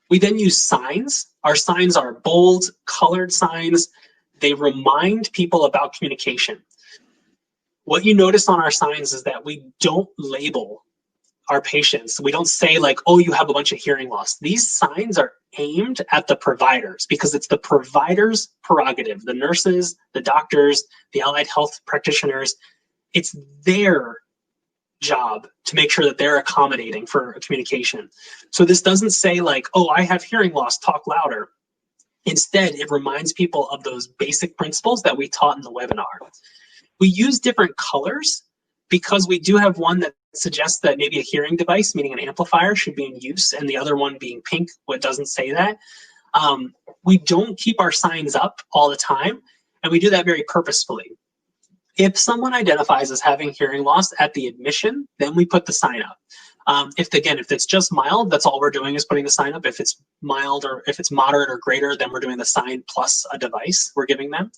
We then use signs. Our signs are bold, colored signs. They remind people about communication. What you notice on our signs is that we don't label our patients. We don't say like, oh, you have a bunch of hearing loss. These signs are aimed at the providers because it's the provider's prerogative, the nurses, the doctors, the allied health practitioners. It's their job to make sure that they're accommodating for communication. So this doesn't say like, oh, I have hearing loss, talk louder. Instead, it reminds people of those basic principles that we taught in the webinar. We use different colors because we do have one that suggests that maybe a hearing device, meaning an amplifier, should be in use, and the other one being pink, what doesn't say that. We don't keep our signs up all the time, and we do that very purposefully. If someone identifies as having hearing loss at the admission, then we put the sign up. If it's just mild, that's all we're doing is putting the sign up. If it's mild or if it's moderate or greater, then we're doing the sign plus a device we're giving them.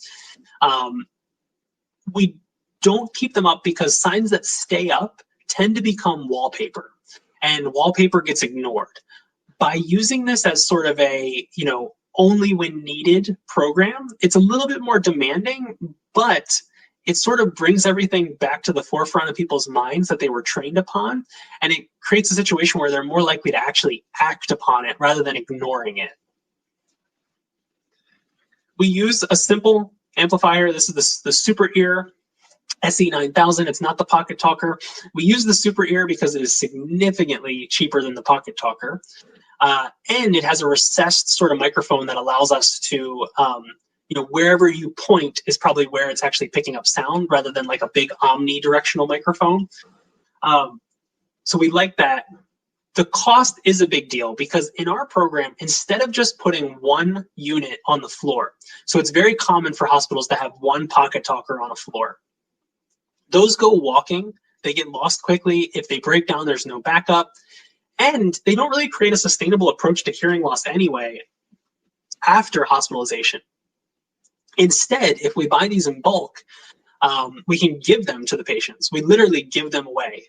We don't keep them up because signs that stay up tend to become wallpaper, and wallpaper gets ignored. By using this as sort of a, only when needed program, it's a little bit more demanding, but it sort of brings everything back to the forefront of people's minds that they were trained upon, and it creates a situation where they're more likely to actually act upon it rather than ignoring it. We use a simple amplifier. This is the Super Ear SE9000. It's not the Pocket Talker. We use the Super Ear because it is significantly cheaper than the Pocket Talker. And it has a recessed sort of microphone that allows us to, wherever you point is probably where it's actually picking up sound rather than like a big omnidirectional microphone. So we like that. The cost is a big deal because in our program, instead of just putting one unit on the floor, so it's very common for hospitals to have one Pocket Talker on a floor. Those go walking, they get lost quickly. If they break down, there's no backup. And they don't really create a sustainable approach to hearing loss anyway after hospitalization. Instead, if we buy these in bulk, we can give them to the patients. We literally give them away.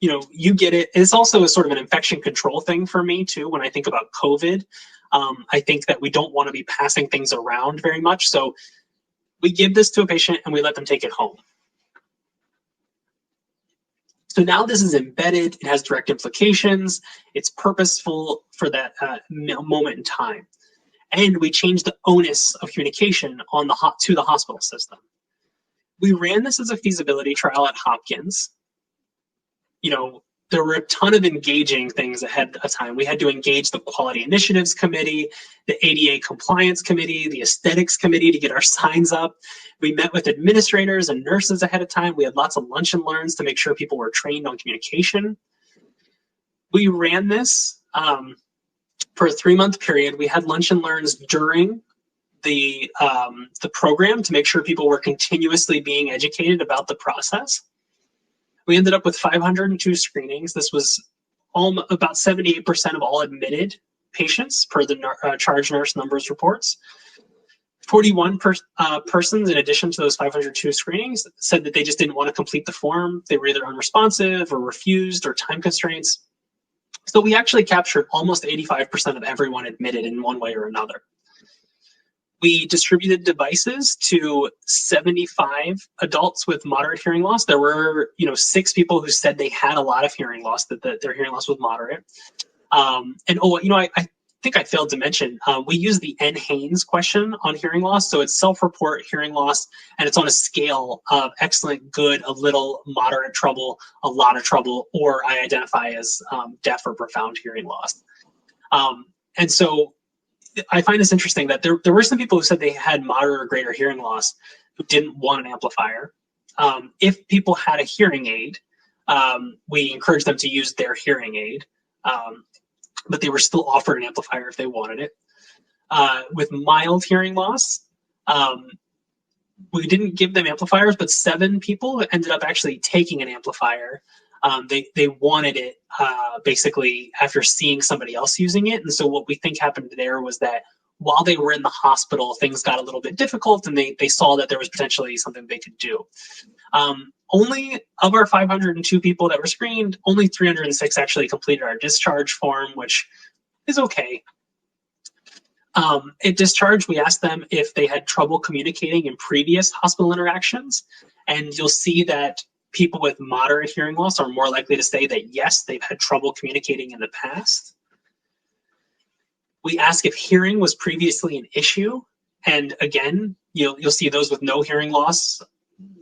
You get it. It's also a sort of an infection control thing for me too. When I think about COVID, I think that we don't want to be passing things around very much. So we give this to a patient and we let them take it home. So now this is embedded, it has direct implications, it's purposeful for that moment in time. And we change the onus of communication on to the hospital system. We ran this as a feasibility trial at Hopkins. There were a ton of engaging things ahead of time. We had to engage the Quality Initiatives Committee, the ADA Compliance Committee, the Aesthetics Committee to get our signs up. We met with administrators and nurses ahead of time. We had lots of lunch and learns to make sure people were trained on communication. We ran this for a 3-month period. We had lunch and learns during the program to make sure people were continuously being educated about the process. We ended up with 502 screenings. This was about 78% of all admitted patients per the charge nurse numbers reports. 41 persons, in addition to those 502 screenings, said that they just didn't want to complete the form. They were either unresponsive or refused or time constraints. So we actually captured almost 85% of everyone admitted in one way or another. We distributed devices to 75 adults with moderate hearing loss. There were, 6 people who said they had a lot of hearing loss, that their hearing loss was moderate. I think I failed to mention, we use the NHANES question on hearing loss. So it's self-report hearing loss, and it's on a scale of excellent, good, a little, moderate trouble, a lot of trouble, or I identify as deaf or profound hearing loss. And so I find this interesting that there were some people who said they had moderate or greater hearing loss who didn't want an amplifier. If people had a hearing aid, we encouraged them to use their hearing aid. But they were still offered an amplifier if they wanted it. With mild hearing loss, we didn't give them amplifiers, but 7 people ended up actually taking an amplifier. They wanted it basically after seeing somebody else using it. And so what we think happened there was that while they were in the hospital, things got a little bit difficult, and they saw that there was potentially something they could do. Only of our 502 people that were screened, only 306 actually completed our discharge form, which is okay. At discharge, we asked them if they had trouble communicating in previous hospital interactions, and you'll see that people with moderate hearing loss are more likely to say that yes, they've had trouble communicating in the past. We ask if hearing was previously an issue, and again, you'll see those with no hearing loss,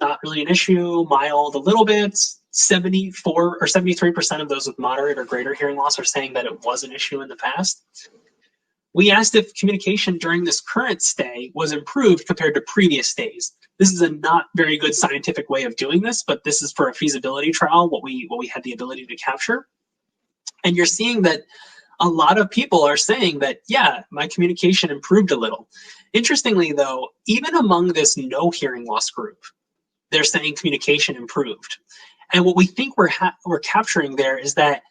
not really an issue, mild a little bit. 74 or 73% of those with moderate or greater hearing loss are saying that it was an issue in the past. We asked if communication during this current stay was improved compared to previous stays. This is a not very good scientific way of doing this, but this is for a feasibility trial, what we had the ability to capture. And you're seeing that a lot of people are saying that, yeah, my communication improved a little. Interestingly, though, even among this no hearing loss group, they're saying communication improved. And what we think we're capturing there is that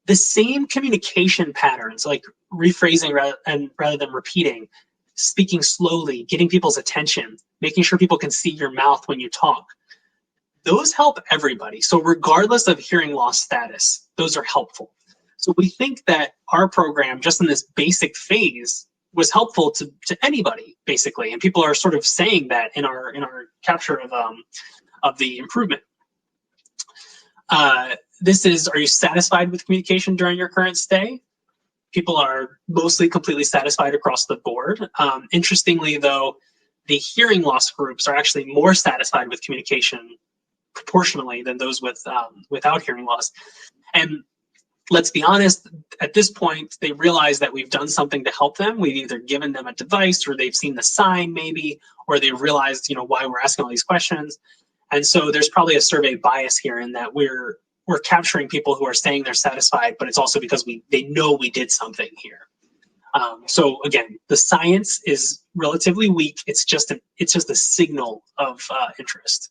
the same communication patterns, like rephrasing rather than repeating, speaking slowly, getting people's attention, making sure people can see your mouth when you talk, those help everybody. So regardless of hearing loss status, those are helpful. So we think that our program, just in this basic phase, was helpful to anybody, basically. And people are sort of saying that in our capture of the improvement. This is, are you satisfied with communication during your current stay? People are mostly completely satisfied across the board. Interestingly, though, the hearing loss groups are actually more satisfied with communication proportionally than those without hearing loss. And let's be honest, at this point, they realize that we've done something to help them. We've either given them a device, or they've seen the sign maybe, or they've realized, why we're asking all these questions. And so there's probably a survey bias here in that we're capturing people who are saying they're satisfied, but it's also because they know we did something here. So again, the science is relatively weak. It's just a signal of interest.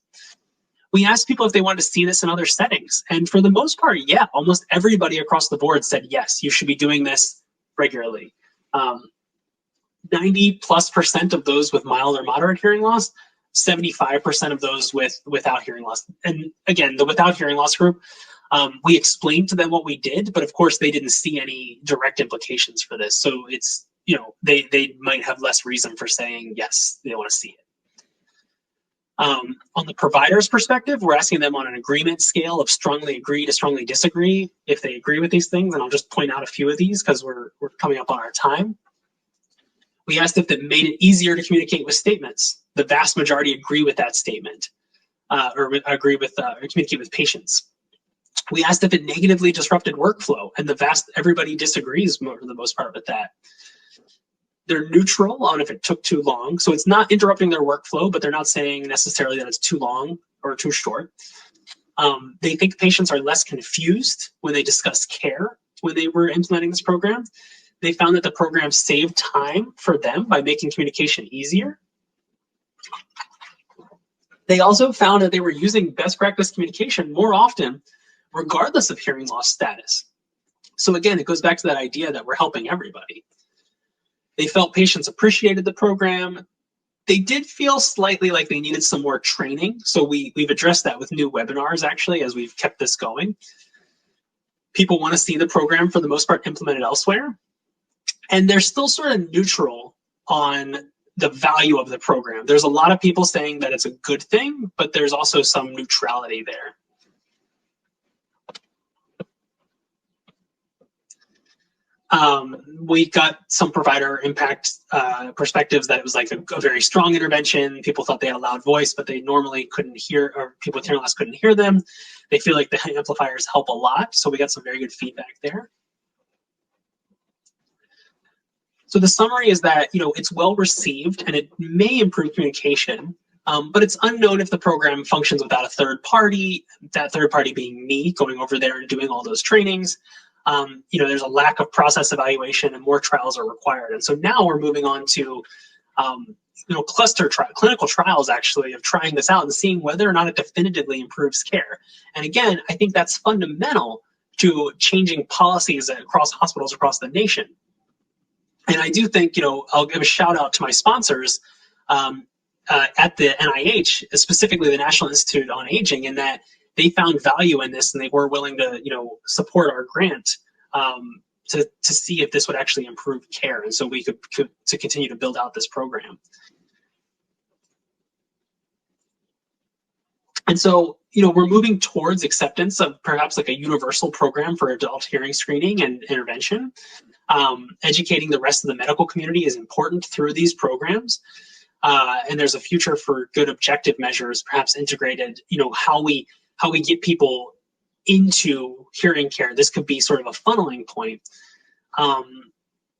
We asked people if they wanted to see this in other settings. And for the most part, yeah, almost everybody across the board said, yes, you should be doing this regularly. 90+% of those with mild or moderate hearing loss, 75% of those without hearing loss. And again, the without hearing loss group, we explained to them what we did, but of course they didn't see any direct implications for this. So it's, they might have less reason for saying, yes, they want to see it. On the provider's perspective, we're asking them on an agreement scale of strongly agree to strongly disagree if they agree with these things. And I'll just point out a few of these because we're coming up on our time. We asked if it made it easier to communicate with statements. The vast majority agree with that statement, or communicate with patients. We asked if it negatively disrupted workflow, and everybody disagrees for the most part with that. They're neutral on if it took too long. So it's not interrupting their workflow, but they're not saying necessarily that it's too long or too short. They think patients are less confused when they discuss care when they were implementing this program. They found that the program saved time for them by making communication easier. They also found that they were using best practice communication more often, regardless of hearing loss status. So again, it goes back to that idea that we're helping everybody. They felt patients appreciated the program. They did feel slightly like they needed some more training. So we've addressed that with new webinars, actually, as we've kept this going. People want to see the program, for the most part, implemented elsewhere. And they're still sort of neutral on the value of the program. There's a lot of people saying that it's a good thing, but there's also some neutrality there. We got some provider impact perspectives that it was like a very strong intervention. People thought they had a loud voice, but they normally couldn't hear, or people with hearing loss couldn't hear them. They feel like the amplifiers help a lot, so we got some very good feedback there. So the summary is that, you know, it's well received and it may improve communication, but it's unknown if the program functions without a third party, that third party being me going over there and doing all those trainings. You know, there's a lack of process evaluation and more trials are required. And so now we're moving on to, you know, clinical trials actually of trying this out and seeing whether or not it definitively improves care. And again, I think that's fundamental to changing policies across hospitals across the nation. And I do think, you know, I'll give a shout out to my sponsors at the NIH, specifically the National Institute on Aging, in that they found value in this and they were willing to, you know, support our grant to see if this would actually improve care. And so we could to continue to build out this program. And so, you know, we're moving towards acceptance of perhaps like a universal program for adult hearing screening and intervention. Educating the rest of the medical community is important through these programs. And there's a future for good objective measures, perhaps integrated, you know, how we get people into hearing care. This could be sort of a funneling point.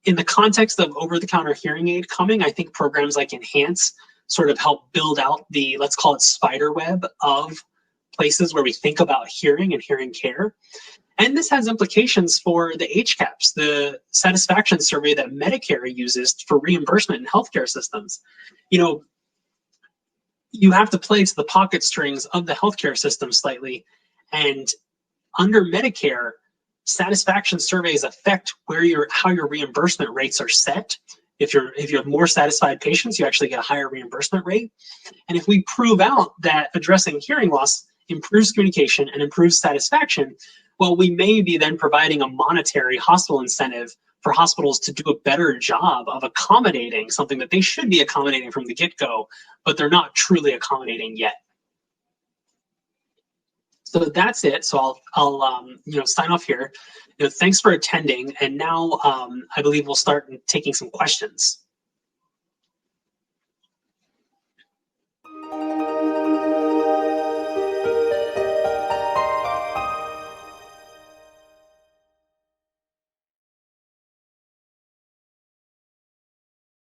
In the context of over-the-counter hearing aid coming, I think programs like Enhance sort of help build out the, let's call it, spider web of places where we think about hearing and hearing care. And this has implications for the HCAHPS, the satisfaction survey that Medicare uses for reimbursement in healthcare systems. You know, you have to play to the pocket strings of the healthcare system slightly. And under Medicare, satisfaction surveys affect how your reimbursement rates are set. If you have more satisfied patients, you actually get a higher reimbursement rate. And if we prove out that addressing hearing loss improves communication and improves satisfaction, well, we may be then providing a monetary hospital incentive for hospitals to do a better job of accommodating something that they should be accommodating from the get-go, but they're not truly accommodating yet. So that's it. So I'll you know, sign off here. You know, thanks for attending. And now I believe we'll start taking some questions.